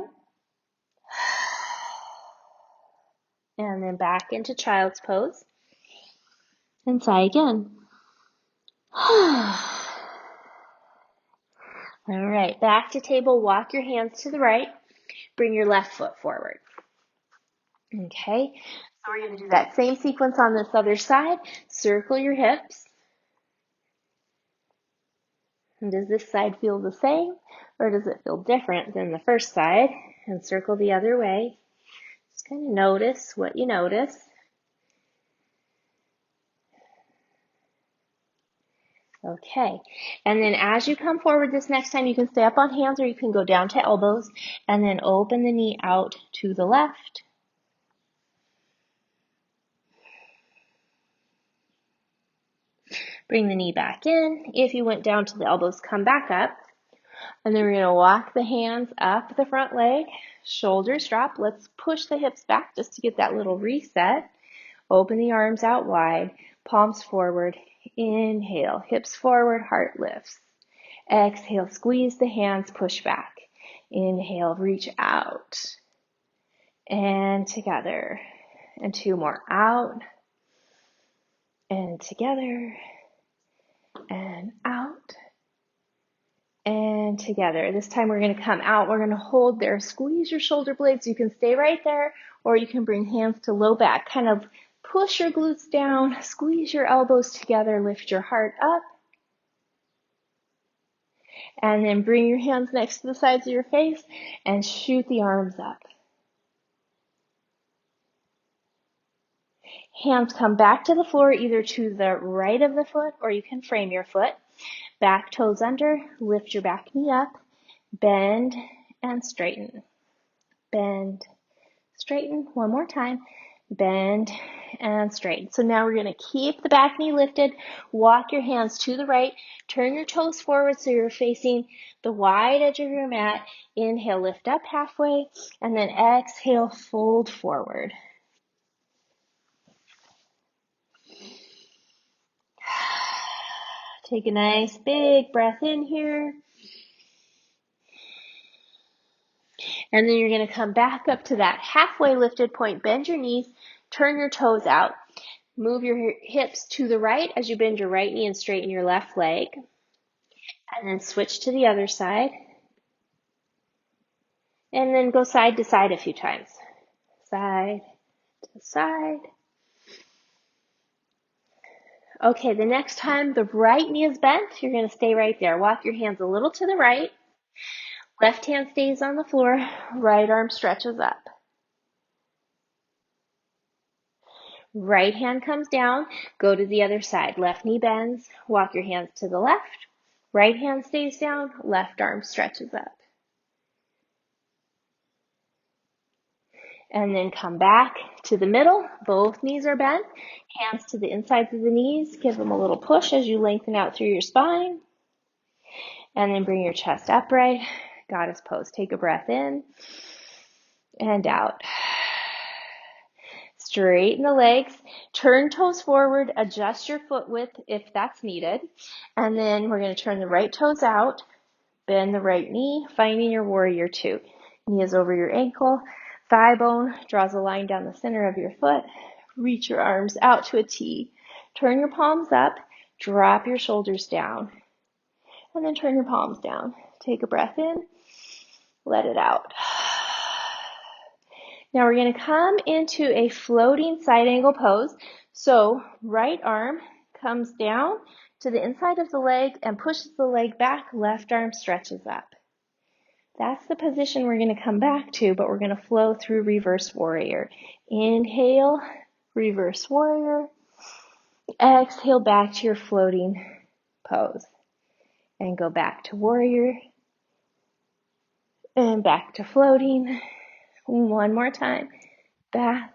And then back into child's pose. And sigh again. All right, back to table. Walk your hands to the right. Bring your left foot forward. Okay, so we're going to do that same sequence on this other side. Circle your hips. And does this side feel the same, or does it feel different than the first side? And circle the other way. Just kind of notice what you notice. Okay, and then as you come forward this next time, you can stay up on hands or you can go down to elbows and then open the knee out to the left. Bring the knee back in. If you went down to the elbows, come back up. And then we're going to walk the hands up the front leg, shoulders drop. Let's push the hips back just to get that little reset. Open the arms out wide, palms forward. Inhale, hips forward, heart lifts. Exhale, squeeze the hands, push back. Inhale, reach out. And together. And 2 more. Out. And together. And out. And together. This time we're going to come out. We're going to hold there. Squeeze your shoulder blades. You can stay right there, or you can bring hands to low back. Kind of push your glutes down. Squeeze your elbows together. Lift your heart up. And then bring your hands next to the sides of your face and shoot the arms up. Hands come back to the floor, either to the right of the foot, or you can frame your foot. Back toes under, lift your back knee up, bend and straighten. Bend, straighten. One more time. Bend and straighten. So now we're going to keep the back knee lifted. Walk your hands to the right. Turn your toes forward so you're facing the wide edge of your mat. Inhale, lift up halfway, and then exhale, fold forward. Take a nice big breath in here. And then you're going to come back up to that halfway lifted point. Bend your knees, turn your toes out. Move your hips to the right as you bend your right knee and straighten your left leg. And then switch to the other side. And then go side to side a few times. side to side. Okay, the next time the right knee is bent, you're going to stay right there. Walk your hands a little to the right. Left hand stays on the floor. Right arm stretches up. Right hand comes down. Go to the other side. Left knee bends. Walk your hands to the left. Right hand stays down. Left arm stretches up. And then come back to the middle. Both knees are bent. Hands to the insides of the knees. Give them a little push as you lengthen out through your spine. And then bring your chest upright. Goddess pose. Take a breath in and out. Straighten the legs. Turn toes forward. Adjust your foot width if that's needed. And then we're going to turn the right toes out. Bend the right knee, finding your warrior two. Knee is over your ankle. Thigh bone draws a line down the center of your foot. Reach your arms out to a T. Turn your palms up. Drop your shoulders down. And then turn your palms down. Take a breath in. Let it out. Now we're going to come into a floating side angle pose. So right arm comes down to the inside of the leg and pushes the leg back. Left arm stretches up. That's the position we're going to come back to, but we're going to flow through reverse warrior. Inhale, reverse warrior. Exhale back to your floating pose. And go back to warrior. And back to floating. One more time. Back.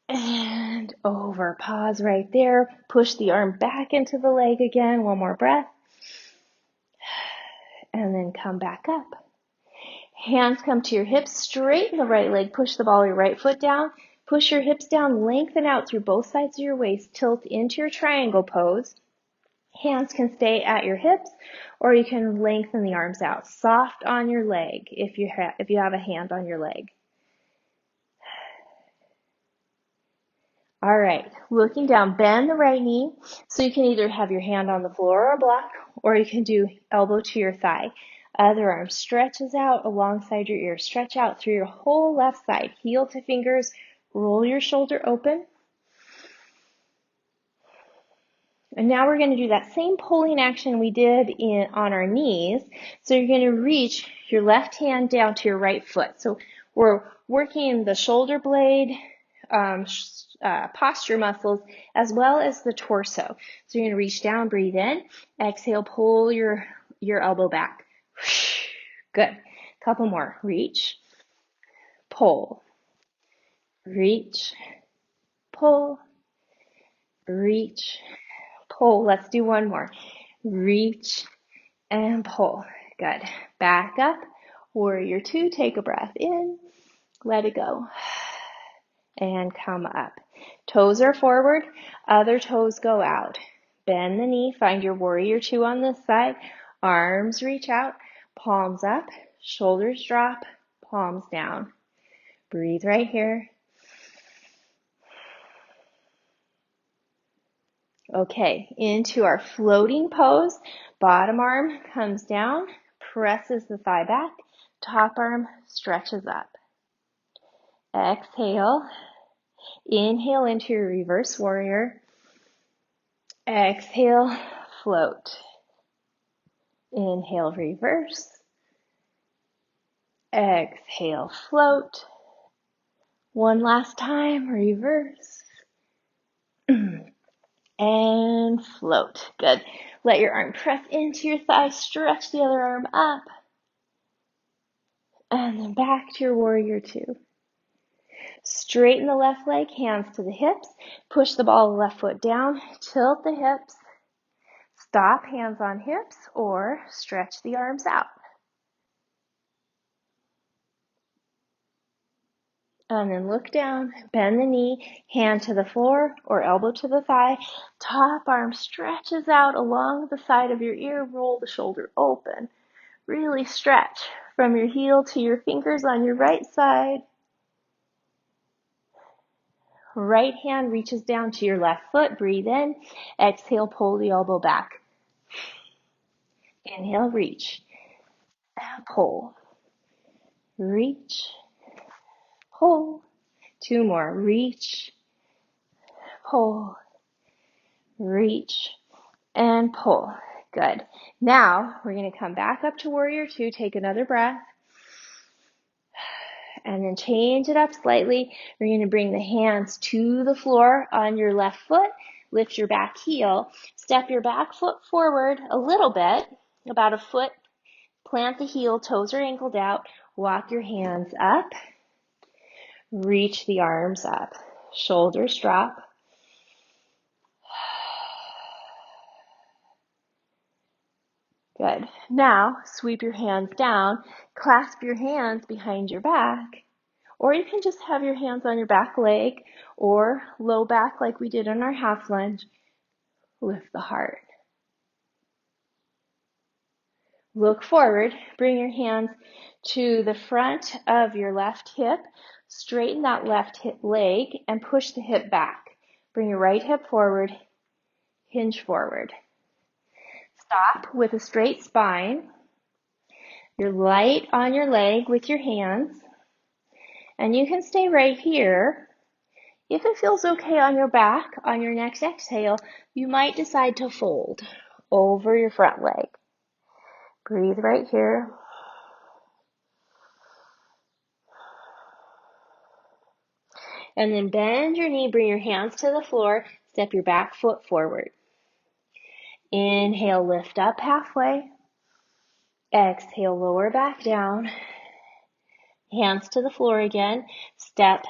And over. Pause right there. Push the arm back into the leg again. One more breath. And then come back up. Hands come to your hips. Straighten the right leg. Push the ball of your right foot down. Push your hips down. Lengthen out through both sides of your waist. Tilt into your triangle pose. Hands can stay at your hips, or you can lengthen the arms out. Soft on your leg if you have a hand on your leg. All right, looking down, bend the right knee. So you can either have your hand on the floor or a block, or you can do elbow to your thigh. Other arm stretches out alongside your ear. Stretch out through your whole left side. Heel to fingers. Roll your shoulder open. And now we're going to do that same pulling action we did on our knees. So you're going to reach your left hand down to your right foot. So we're working the shoulder blade, posture muscles, as well as the torso. So you're going to reach down, breathe in, exhale, pull your elbow back. Good. Couple more. Reach, pull, reach, pull, reach, pull. Let's do one more. Reach and pull. Good. Back up. Warrior two. Take a breath in. Let it go. And come up. Toes are forward. Other toes go out. Bend the knee. Find your warrior two on this side. Arms reach out. Palms up. Shoulders drop. Palms down. Breathe right here. Okay, into our floating pose. Bottom arm comes down, presses the thigh back. Top arm stretches up. Exhale. Inhale into your reverse warrior. Exhale, float. Inhale, reverse. Exhale, float. One last time, reverse. And float. Good. Let your arm press into your thigh. Stretch the other arm up. And then back to your warrior two. Straighten the left leg, hands to the hips. Push the ball of the left foot down. Tilt the hips. Stop, hands on hips, or stretch the arms out. And then look down, bend the knee, hand to the floor or elbow to the thigh. Top arm stretches out along the side of your ear. Roll the shoulder open. Really stretch from your heel to your fingers on your right side. Right hand reaches down to your left foot. Breathe in. Exhale, pull the elbow back. Inhale, reach. And pull. Reach. pull. 2 more. Reach, pull, reach, and pull. Good. Now we're going to come back up to warrior 2. Take another breath. And then change it up slightly. We're going to bring the hands to the floor on your left foot. Lift your back heel. Step your back foot forward a little bit, about a foot. Plant the heel, toes are angled out. Walk your hands up. Reach the arms up. Shoulders drop. Good. Now, sweep your hands down. Clasp your hands behind your back. Or you can just have your hands on your back leg or low back like we did in our half lunge. Lift the heart. Look forward. Bring your hands to the front of your left hip. Straighten that left hip leg and push the hip back. Bring your right hip forward. Hinge forward. Stop with a straight spine. You're light on your leg with your hands. And you can stay right here. If it feels okay on your back, on your next exhale, you might decide to fold over your front leg. Breathe right here. And then bend your knee, bring your hands to the floor, step your back foot forward. Inhale, lift up halfway. Exhale, lower back down. Hands to the floor again. Step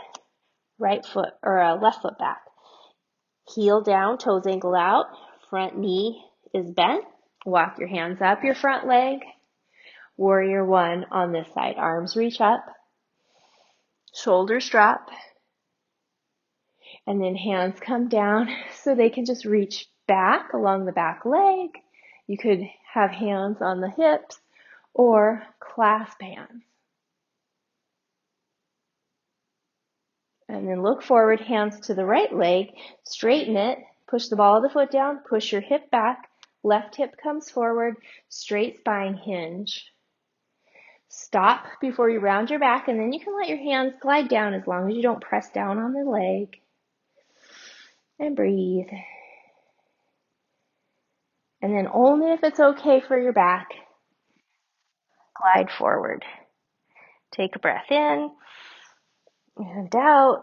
right foot or left foot back. Heel down, toes angled out. Front knee is bent. Walk your hands up your front leg. Warrior 1 on this side. Arms reach up. Shoulders drop. And then hands come down so they can just reach back along the back leg. You could have hands on the hips or clasp hands. And then look forward, hands to the right leg, straighten it, push the ball of the foot down, push your hip back, left hip comes forward, straight spine, hinge. Stop before you round your back, and then you can let your hands glide down as long as you don't press down on the leg. And breathe. And then only if it's okay for your back, glide forward. Take a breath in and out.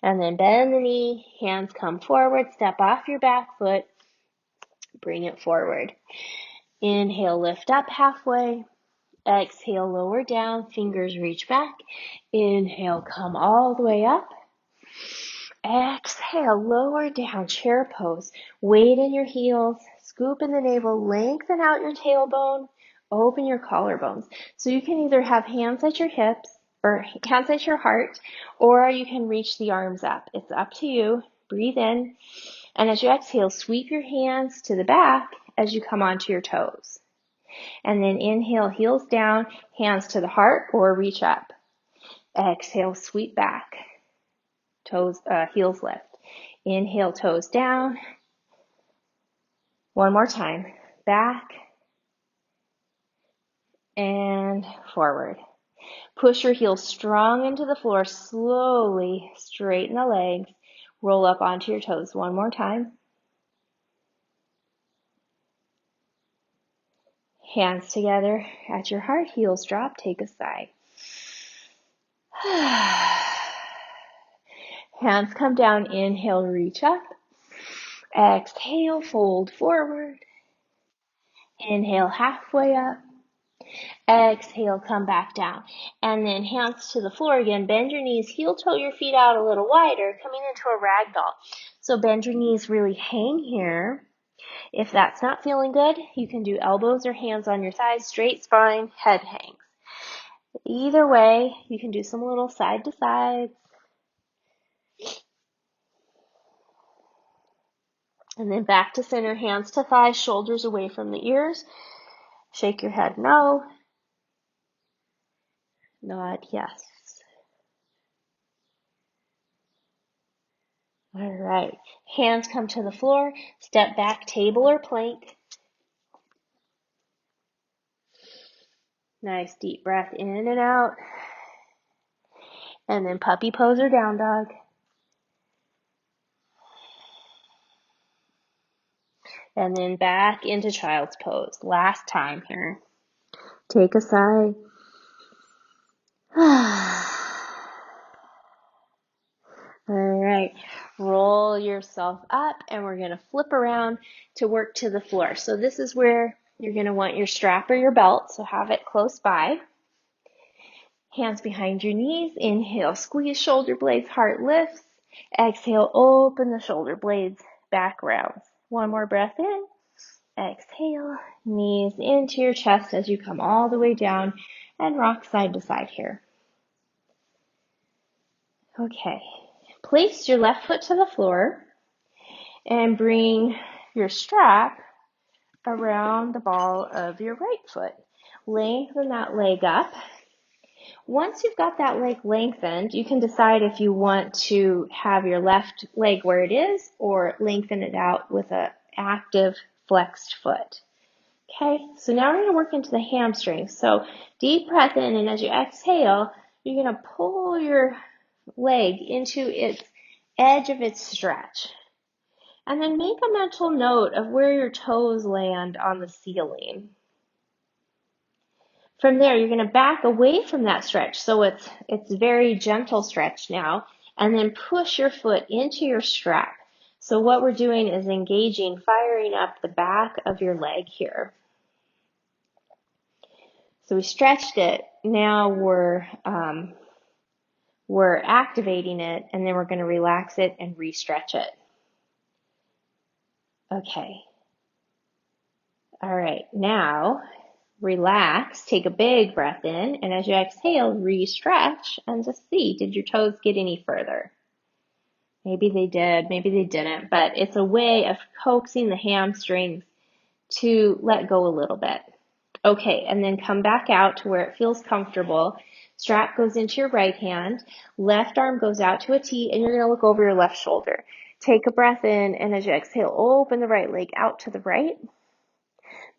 And then bend the knee, hands come forward, step off your back foot, bring it forward. Inhale, lift up halfway. Exhale, lower down, fingers reach back. Inhale, come all the way up. Exhale, lower down, chair pose. Weight in your heels, scoop in the navel, lengthen out your tailbone, open your collarbones. So you can either have hands at your hips or hands at your heart, or you can reach the arms up. It's up to you. Breathe in. And as you exhale, sweep your hands to the back as you come onto your toes. And then inhale, heels down, hands to the heart or reach up. Exhale, sweep back. Toes, heels lift. Inhale, toes down. One more time. Back and forward. Push your heels strong into the floor. Slowly straighten the legs. Roll up onto your toes. One more time. Hands together at your heart. Heels drop. Take a sigh. Hands come down. Inhale, reach up. Exhale, fold forward. Inhale, halfway up. Exhale, come back down. And then hands to the floor again. Bend your knees, heel toe your feet out a little wider, coming into a ragdoll. So bend your knees, really hang here. If that's not feeling good, you can do elbows or hands on your thighs, straight spine, head hangs. Either way, you can do some little side to side. And then back to center, hands to thighs, shoulders away from the ears. Shake your head no. Nod yes. All right. Hands come to the floor. Step back, table or plank. Nice deep breath in and out. And then puppy pose or down dog. And then back into child's pose. Last time here. Take a sigh. All right, roll yourself up and we're going to flip around to work to the floor. So this is where you're going to want your strap or your belt, so have it close by. Hands behind your knees. Inhale, squeeze shoulder blades, heart lifts. Exhale, open the shoulder blades back rounds. One more breath in. Exhale, knees into your chest as you come all the way down and rock side to side here. Okay, place your left foot to the floor and bring your strap around the ball of your right foot. Lengthen that leg up. Once you've got that leg lengthened, you can decide if you want to have your left leg where it is or lengthen it out with an active flexed foot. Okay, so now we're going to work into the hamstring. So deep breath in, and as you exhale, you're going to pull your leg into its edge of its stretch. And then make a mental note of where your toes land on the ceiling. From there, you're going to back away from that stretch. So it's very gentle stretch now. And then push your foot into your strap. So what we're doing is engaging, firing up the back of your leg here. So we stretched it. Now we're activating it, and then we're going to relax it and re-stretch it. Okay. All right. Now relax. Take a big breath in, and as you exhale, re-stretch and just see, did your toes get any further? Maybe they did, maybe they didn't, but it's a way of coaxing the hamstrings to let go a little bit. Okay, and then come back out to where it feels comfortable. Strap goes into your right hand, left arm goes out to a T, and you're going to look over your left shoulder. Take a breath in, and as you exhale, open the right leg out to the right.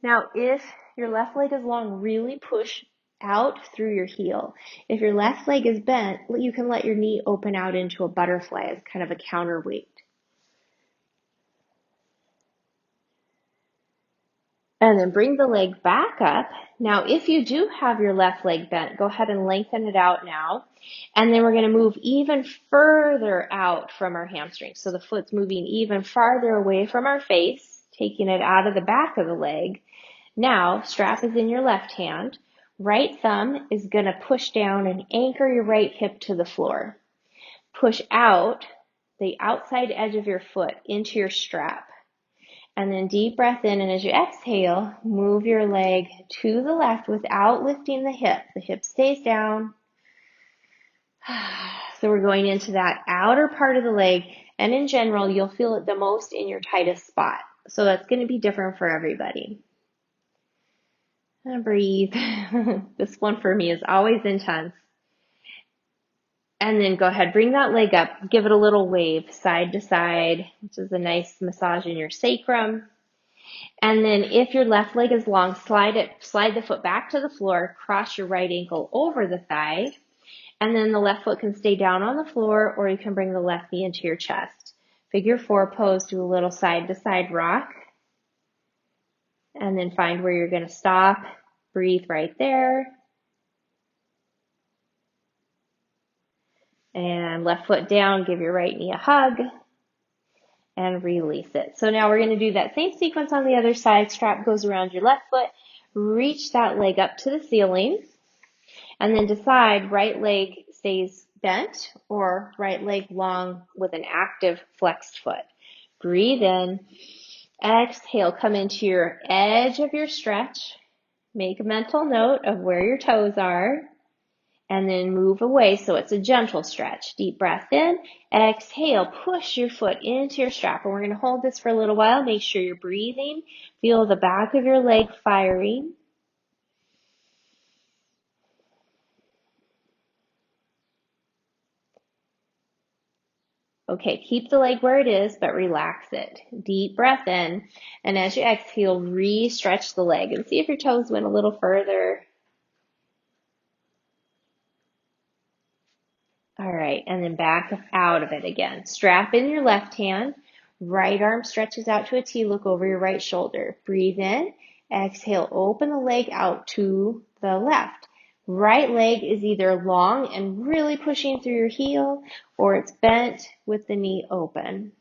Now, if your left leg is long, really push out through your heel. If your left leg is bent, you can let your knee open out into a butterfly as kind of a counterweight. And then bring the leg back up. Now, if you do have your left leg bent, go ahead and lengthen it out now. And then we're going to move even further out from our hamstring. So the foot's moving even farther away from our face, taking it out of the back of the leg. Now, strap is in your left hand. Right thumb is going to push down and anchor your right hip to the floor. Push out the outside edge of your foot into your strap. And then deep breath in, and as you exhale, move your leg to the left without lifting the hip. The hip stays down. So we're going into that outer part of the leg, and in general, you'll feel it the most in your tightest spot. So that's going to be different for everybody. And breathe. This one for me is always intense. And then go ahead, bring that leg up, give it a little wave side to side, which is a nice massage in your sacrum. And then if your left leg is long, slide the foot back to the floor, cross your right ankle over the thigh, and then the left foot can stay down on the floor, or you can bring the left knee into your chest. Figure 4 pose, do a little side to side rock, and then find where you're going to stop. Breathe right there. And left foot down, give your right knee a hug, and release it. So now we're going to do that same sequence on the other side. Strap goes around your left foot, reach that leg up to the ceiling, and then decide right leg stays bent or right leg long with an active flexed foot. Breathe in, exhale, come into your edge of your stretch. Make a mental note of where your toes are. And then move away so it's a gentle stretch. Deep breath in, exhale, push your foot into your strap. And we're going to hold this for a little while. Make sure you're breathing. Feel the back of your leg firing. Okay, keep the leg where it is, but relax it. Deep breath in, and as you exhale, re-stretch the leg and see if your toes went a little further. right, and then back out of it again. Strap in your left hand, right arm stretches out to a T, look over your right shoulder. Breathe in, exhale, open the leg out to the left. Right leg is either long and really pushing through your heel, or it's bent with the knee open.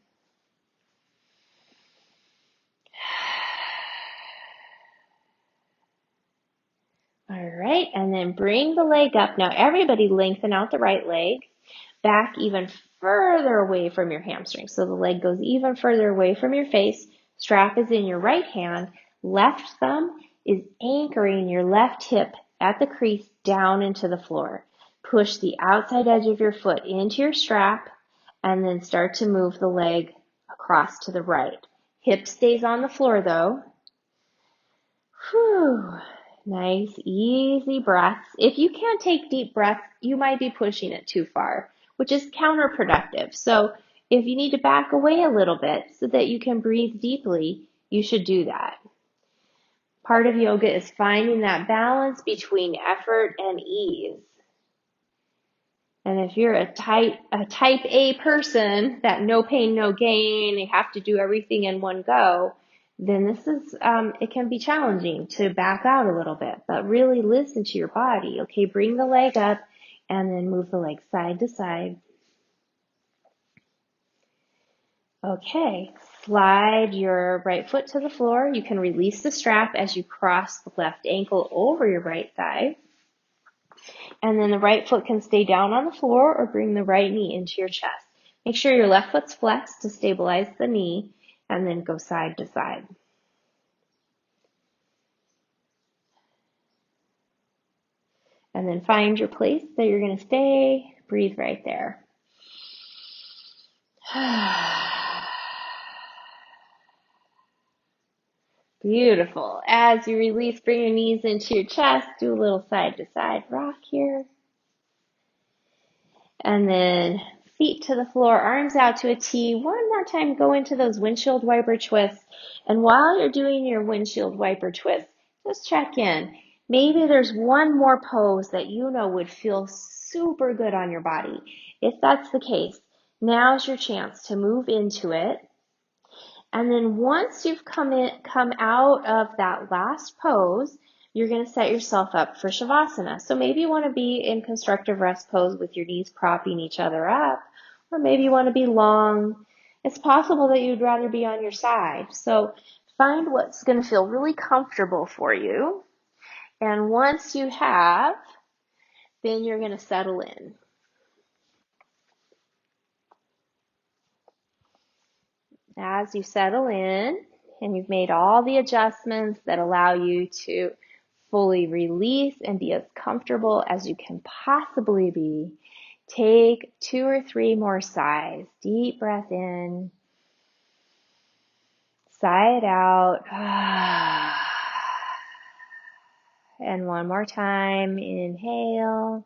All right, and then bring the leg up. Now everybody lengthen out the right leg, back even further away from your hamstring. So the leg goes even further away from your face. Strap is in your right hand. Left thumb is anchoring your left hip at the crease down into the floor. Push the outside edge of your foot into your strap and then start to move the leg across to the right. Hip stays on the floor though. Whew. Nice, easy breaths. If you can't take deep breaths, you might be pushing it too far, which is counterproductive. So if you need to back away a little bit so that you can breathe deeply, you should do that. Part of yoga is finding that balance between effort and ease. And if you're a type A person, that no pain, no gain, you have to do everything in one go, then this is, it can be challenging to back out a little bit, but really listen to your body. Okay, bring the leg up and then move the leg side to side. Okay, slide your right foot to the floor. You can release the strap as you cross the left ankle over your right thigh. And then the right foot can stay down on the floor or bring the right knee into your chest. Make sure your left foot's flexed to stabilize the knee and then go side to side. And then find your place that you're going to stay. Breathe right there. Beautiful. As you release, bring your knees into your chest. Do a little side to side rock here. And then feet to the floor, arms out to a T. One more time, go into those windshield wiper twists. And while you're doing your windshield wiper twist, just check in. Maybe there's one more pose that you know would feel super good on your body. If that's the case, now's your chance to move into it. And then once you've come out of that last pose, you're going to set yourself up for Savasana. So maybe you want to be in constructive rest pose with your knees propping each other up, or maybe you want to be long. It's possible that you'd rather be on your side. So find what's going to feel really comfortable for you. And once you have, then you're going to settle in. As you settle in and you've made all the adjustments that allow you to fully release and be as comfortable as you can possibly be, take 2 or 3 more sighs. Deep breath in, sigh it out, and one more time, inhale,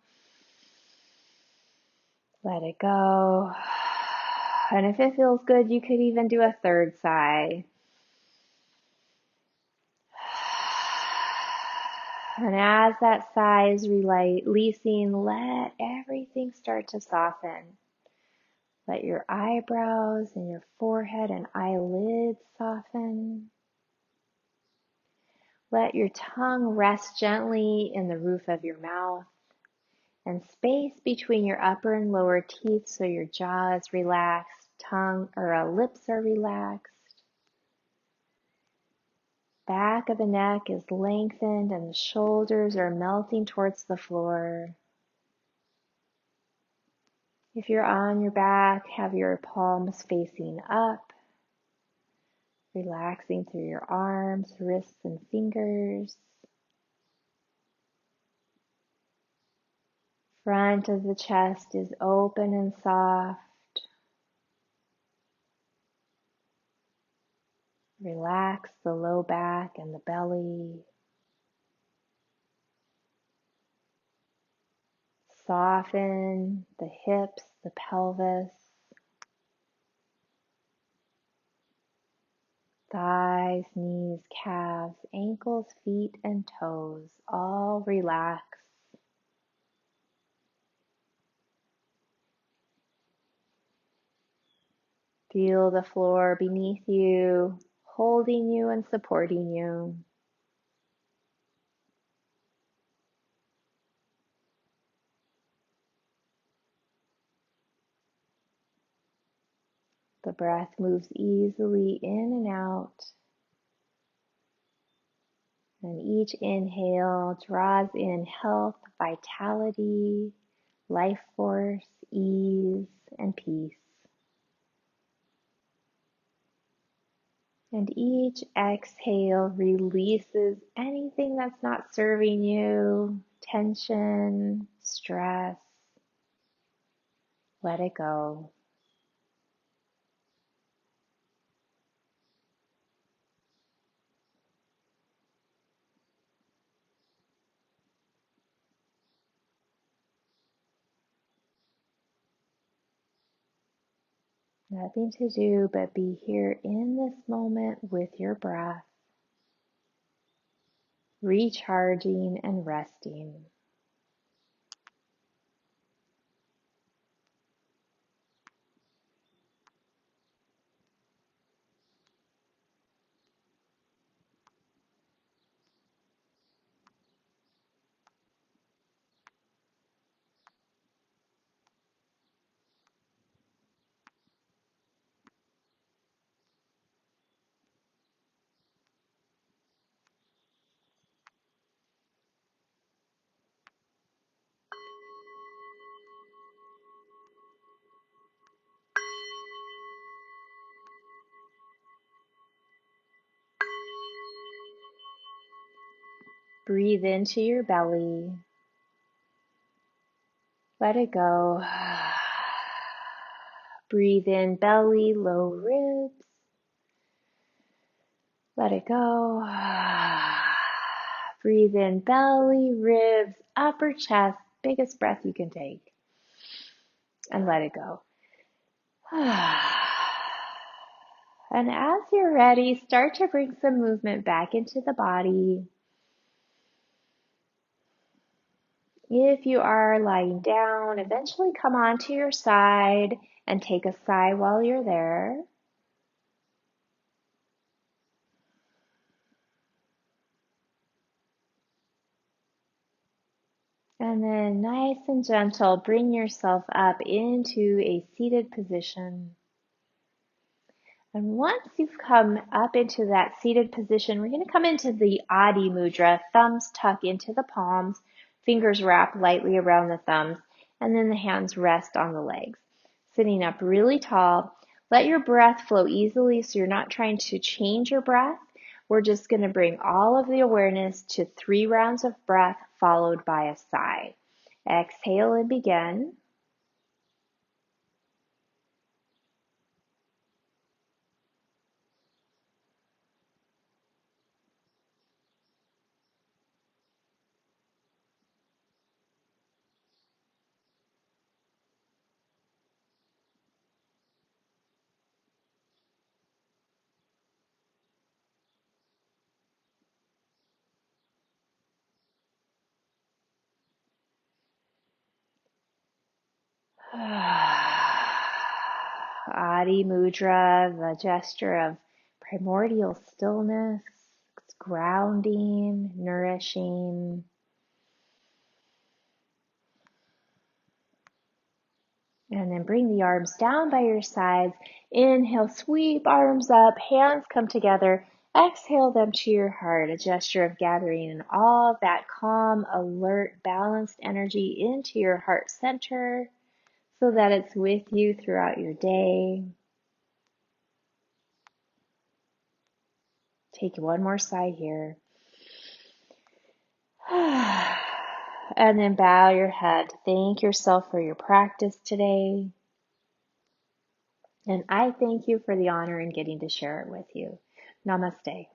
let it go, and if it feels good, you could even do a 3rd sigh. And as that sigh is releasing, let everything start to soften. Let your eyebrows and your forehead and eyelids soften. Let your tongue rest gently in the roof of your mouth and space between your upper and lower teeth so your jaw is relaxed, tongue or lips are relaxed. Back of the neck is lengthened and the shoulders are melting towards the floor. If you're on your back, have your palms facing up, relaxing through your arms, wrists, and fingers. Front of the chest is open and soft. Relax the low back and the belly. Soften the hips, the pelvis, thighs, knees, calves, ankles, feet, and toes. All relax. Feel the floor beneath you, holding you and supporting you. The breath moves easily in and out. And each inhale draws in health, vitality, life force, ease, and peace. And each exhale releases anything that's not serving you, tension, stress. Let it go. Nothing to do but be here in this moment with your breath, recharging and resting. Breathe into your belly. Let it go. Breathe in belly, low ribs. Let it go. Breathe in belly, ribs, upper chest, biggest breath you can take. And let it go. And as you're ready, start to bring some movement back into the body. If you are lying down, eventually come onto your side and take a sigh while you're there. And then nice and gentle, bring yourself up into a seated position. And once you've come up into that seated position, we're going to come into the Adi Mudra, thumbs tuck into the palms, fingers wrap lightly around the thumbs, and then the hands rest on the legs. Sitting up really tall, let your breath flow easily so you're not trying to change your breath. We're just going to bring all of the awareness to 3 rounds of breath followed by a sigh. Exhale and begin. Adi Mudra, the gesture of primordial stillness, it's grounding, nourishing. And then bring the arms down by your sides. Inhale, sweep arms up, hands come together. Exhale them to your heart, a gesture of gathering in all of that calm, alert, balanced energy into your heart center so that it's with you throughout your day. Take one more sigh here. And then bow your head. Thank yourself for your practice today. And I thank you for the honor in getting to share it with you. Namaste.